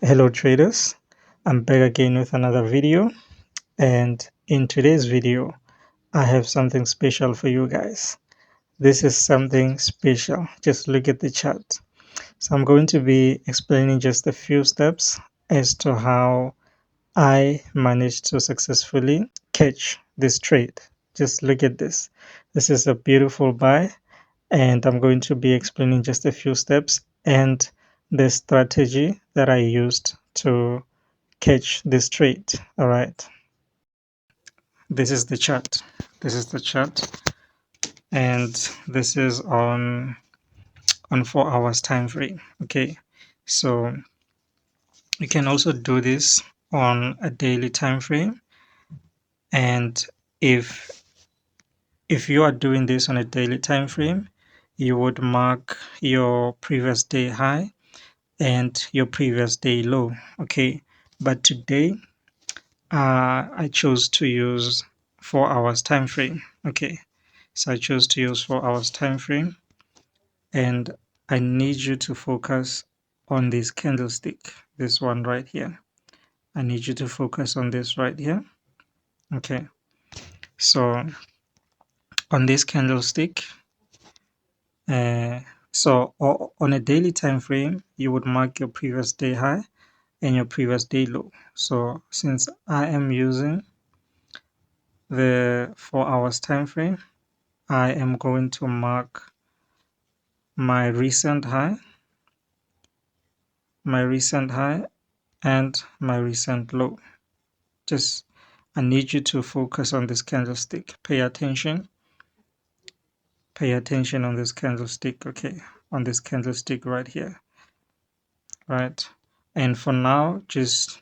Hello traders, I'm back again with another video, and in today's video I have something special for you guys. This is something special. Just look at the chart. So I'm going to be explaining just a few steps as to how I managed to successfully catch this trade. Just look at this. This is a beautiful buy, and I'm going to be explaining just a few steps and the strategy that I used to catch this trade. All right, this is the chart. This is the chart, and this is on 4 hours time frame. Okay, so you can also do this on a daily time frame, and if if you are doing this on a daily time frame, you would mark your previous day high and your previous day low. Okay, but today I chose to use 4 hours time frame. Okay, so I chose to use 4 hours time frame, and I need you to focus on this candlestick, this one right here. I need you to focus on this right here. Okay, so on this candlestick, on a daily time frame, you would mark your previous day high and your previous day low. So since I am using the 4 hours time frame, I am going to mark my recent high, and my recent low. Just I need you to focus on this candlestick. Pay attention on this candlestick. Okay, on this candlestick right here, right? And for now, just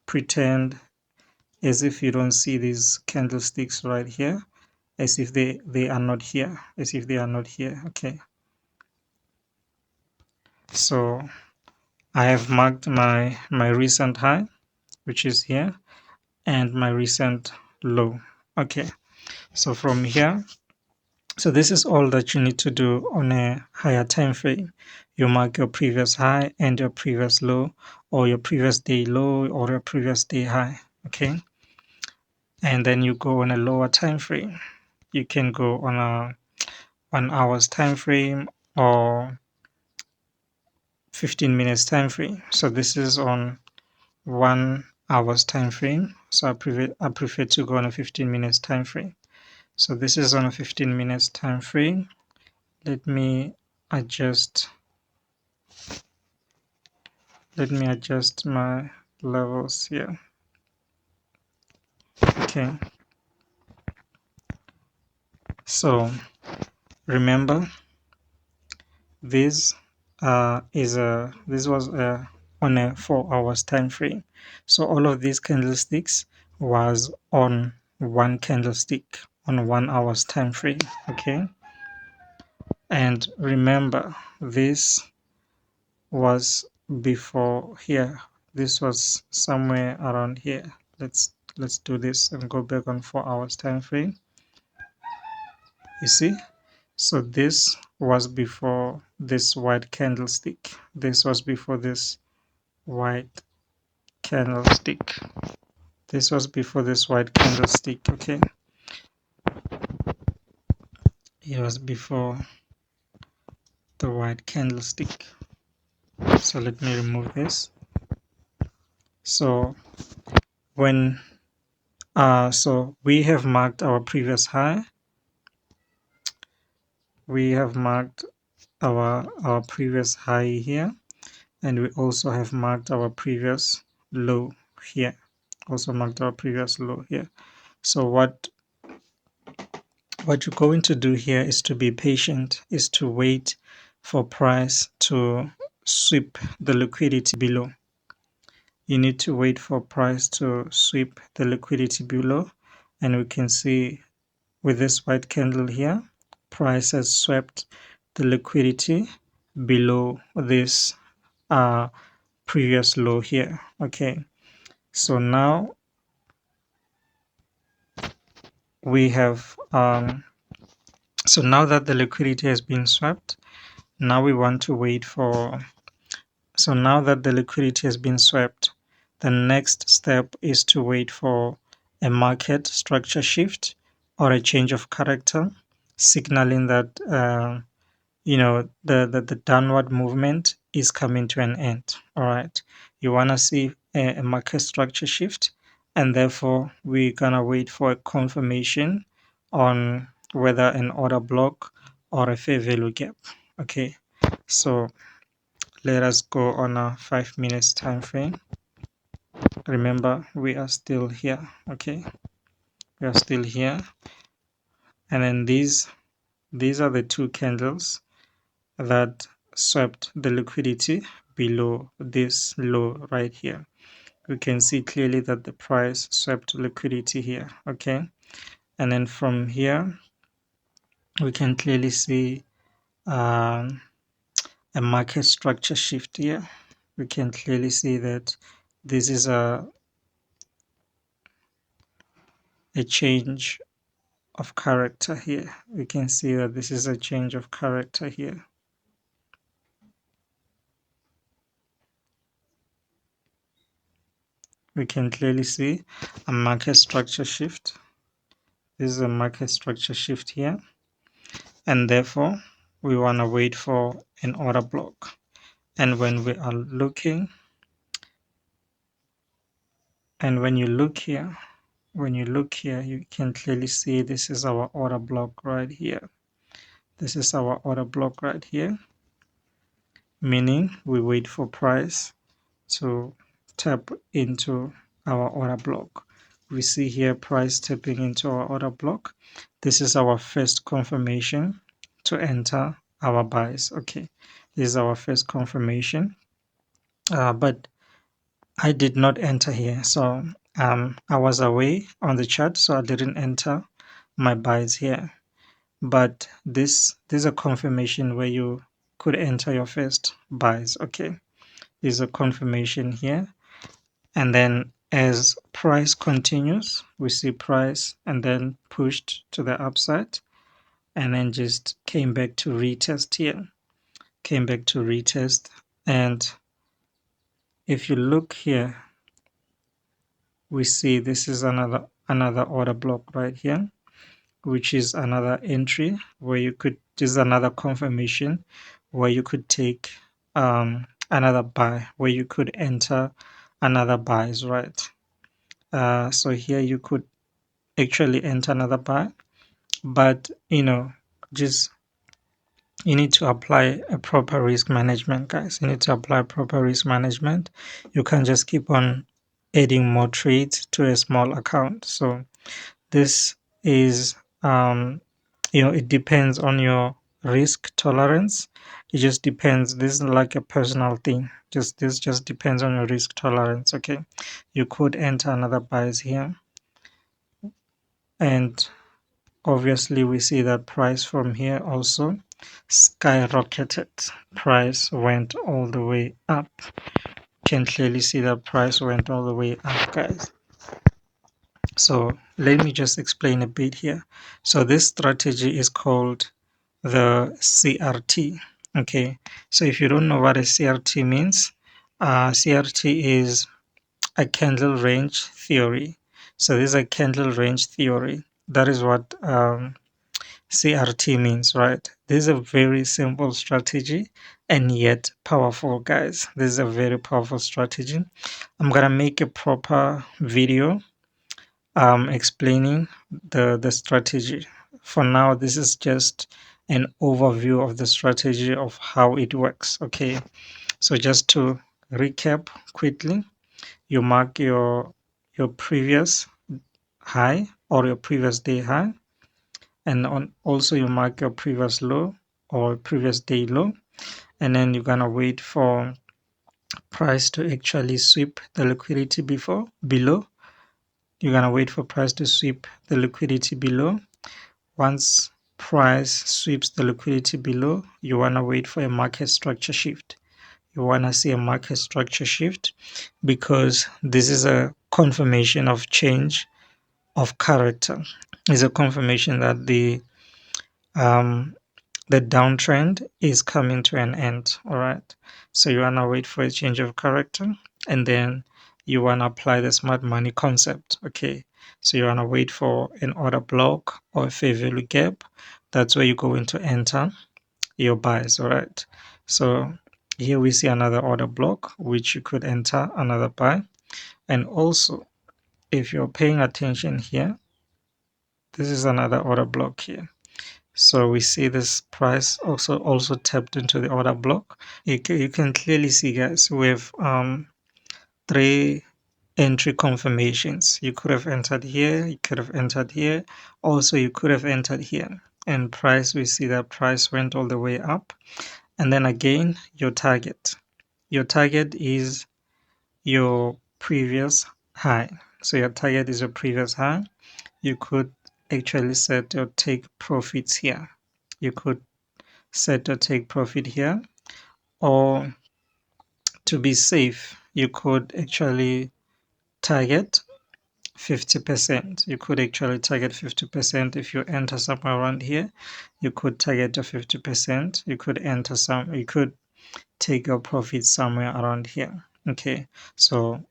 pretend as if you don't see these candlesticks right here, as if they are not here, okay? So I have marked my recent high, which is here, and my recent low. Okay, so from here, so this is all that you need to do on a higher time frame. You mark your previous high and your previous low, or your previous day low or your previous day high. Okay, and then you go on a lower time frame. You can go on a 1 hour's time frame or 15 minutes time frame. So this is on 1 hour's time frame. So I prefer to go on a 15 minutes time frame. So this is on a 15 minutes time frame. Let me adjust my levels here. Okay, so remember this was on a 4 hours time frame. So all of these candlesticks was on one candlestick on 1 hour's time frame. Okay, and remember this was before here. This was somewhere around here. Let's do this and go back on 4 hours time frame. You see, so this was before this white candlestick. This was before this white candlestick. This was before this white candlestick. Okay, it was before the white candlestick. So let me remove this. So when so we have marked our previous high, we have marked our previous high here, and we also have marked our previous low here, so what you're going to do here is to be patient, is to wait for price to sweep the liquidity below. You need to wait for price to sweep the liquidity below, and we can see with this white candle here, price has swept the liquidity below this previous low here. Okay, so now we have so now that the liquidity has been swept, now we want to wait for So now that the liquidity has been swept, the next step is to wait for a market structure shift or a change of character, signaling that the downward movement is coming to an end. All right, you want to see a market structure shift, and therefore we're gonna wait for a confirmation on whether an order block or a fair value gap. Okay, so let us go on a 5 minutes time frame. Remember, we are still here. Okay, we are still here, and then these are the two candles that swept the liquidity below this low right here. We can see clearly that the price swept liquidity here. Okay, and then from here we can clearly see um, a market structure shift here. We can clearly see that this is a change of character here. We can see that this is a change of character here. We can clearly see a market structure shift. This is a market structure shift here, and therefore we want to wait for an order block. And when we are looking, and when you look here, you can clearly see this is our order block right here. This is our order block right here, meaning we wait for price to tap into our order block. We see here price tapping into our order block. This is our first confirmation to enter our buys. Okay, this is our first confirmation, but I did not enter here, so I was away on the chart, so I didn't enter my buys here. But this is a confirmation where you could enter your first buys. Okay, this is a confirmation here, and then as price continues, we see price and then pushed to the upside, and then just came back to retest here, and if you look here, we see this is another order block right here, which is another entry where you could, this is another confirmation where you could take another buy, where you could enter another buys, right? So here you could actually enter another buy, but just you need to apply a proper risk management, guys. You need to apply proper risk management. You can't just keep on adding more trades to a small account. So this is it depends on your risk tolerance. It just depends. This is like a personal thing. This just depends on your risk tolerance. Okay, you could enter another buys here, and obviously we see that price from here also skyrocketed. Price went all the way up. Can clearly see that price went all the way up, guys. So let me just explain a bit here. So this strategy is called the CRT. Okay, so if you don't know what a CRT means, CRT is a candle range theory. So this is a candle range theory. That is what CRT means, right? This is a very simple strategy and yet powerful, guys. This is a very powerful strategy. I'm gonna make a proper video explaining the strategy. For now, this is just an overview of the strategy of how it works. Okay, so just to recap quickly, you mark your previous high or your previous day high, and also you mark your previous low or previous day low, and then you're gonna wait for price to actually sweep the liquidity below. You're gonna wait for price to sweep the liquidity below. Once price sweeps the liquidity below, you wanna wait for a market structure shift. You wanna see a market structure shift because this is a confirmation of change of character. It's a confirmation that the downtrend is coming to an end. All right, so you want to wait for a change of character, and then you want to apply the smart money concept. Okay, so you want to wait for an order block or a fair value gap. That's where you're going to enter your buys. All right, so here we see another order block which you could enter another buy. And also, if you're paying attention here, this is another order block here. So we see this price also tapped into the order block. You can clearly see, guys, we have three entry confirmations. You could have entered here, you could have entered here, also you could have entered here. And price, we see that price went all the way up. And then again, your target. Your target is your previous high. So your target is your previous high. You could actually set your take profits here. You could set your take profit here, or to be safe, you could actually target 50%. You could actually target 50%. If you enter somewhere around here, you could target your 50%. You could take your profit somewhere around here. Okay, so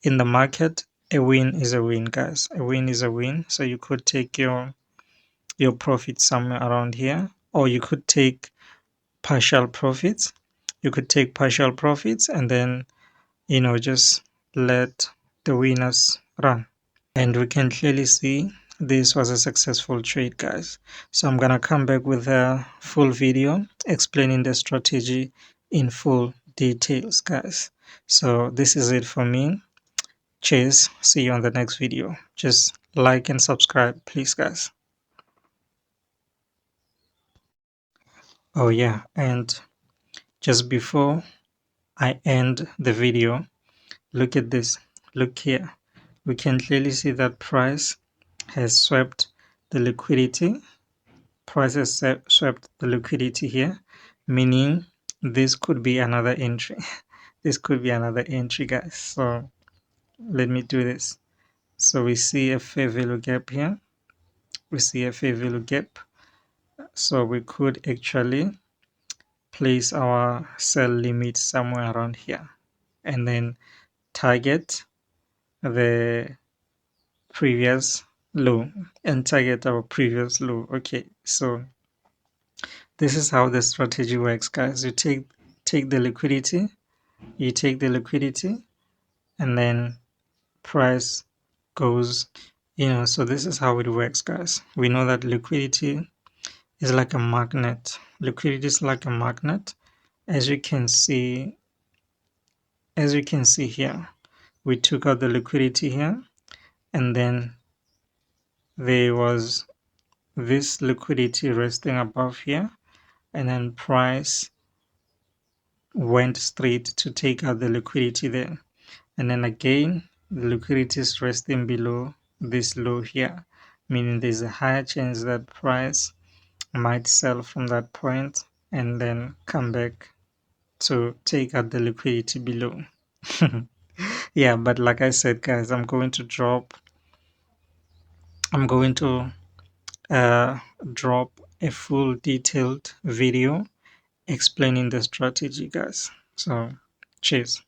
in the market, a win is a win, guys. A win is a win. So you could take your profit somewhere around here, or you could take partial profits. You could take partial profits and then, just let the winners run. And we can clearly see this was a successful trade, guys. So I'm gonna come back with a full video explaining the strategy in full details, guys. So this is it for me. Cheers. See you on the next video. Just like and subscribe, please, guys. Oh yeah, and just before I end the video, look at this. Look here. We can clearly see that price has swept the liquidity. Price has swept the liquidity here, meaning this could be another entry. This could be another entry, guys. So let me do this. So we see a fair value gap here. We see a fair value gap. So we could actually place our sell limit somewhere around here and then target the previous low and target our previous low. Okay, so this is how the strategy works, guys. You take the liquidity, and then price goes, so this is how it works, guys. We know that liquidity is like a magnet. Liquidity is like a magnet. As you can see here, we took out the liquidity here, and then there was this liquidity resting above here, and then price went straight to take out the liquidity there, and then again the liquidity is resting below this low here, meaning there's a higher chance that price might sell from that point and then come back to take out the liquidity below. Yeah, but like I said, guys, I'm going to drop a full detailed video explaining the strategy, guys. So cheers.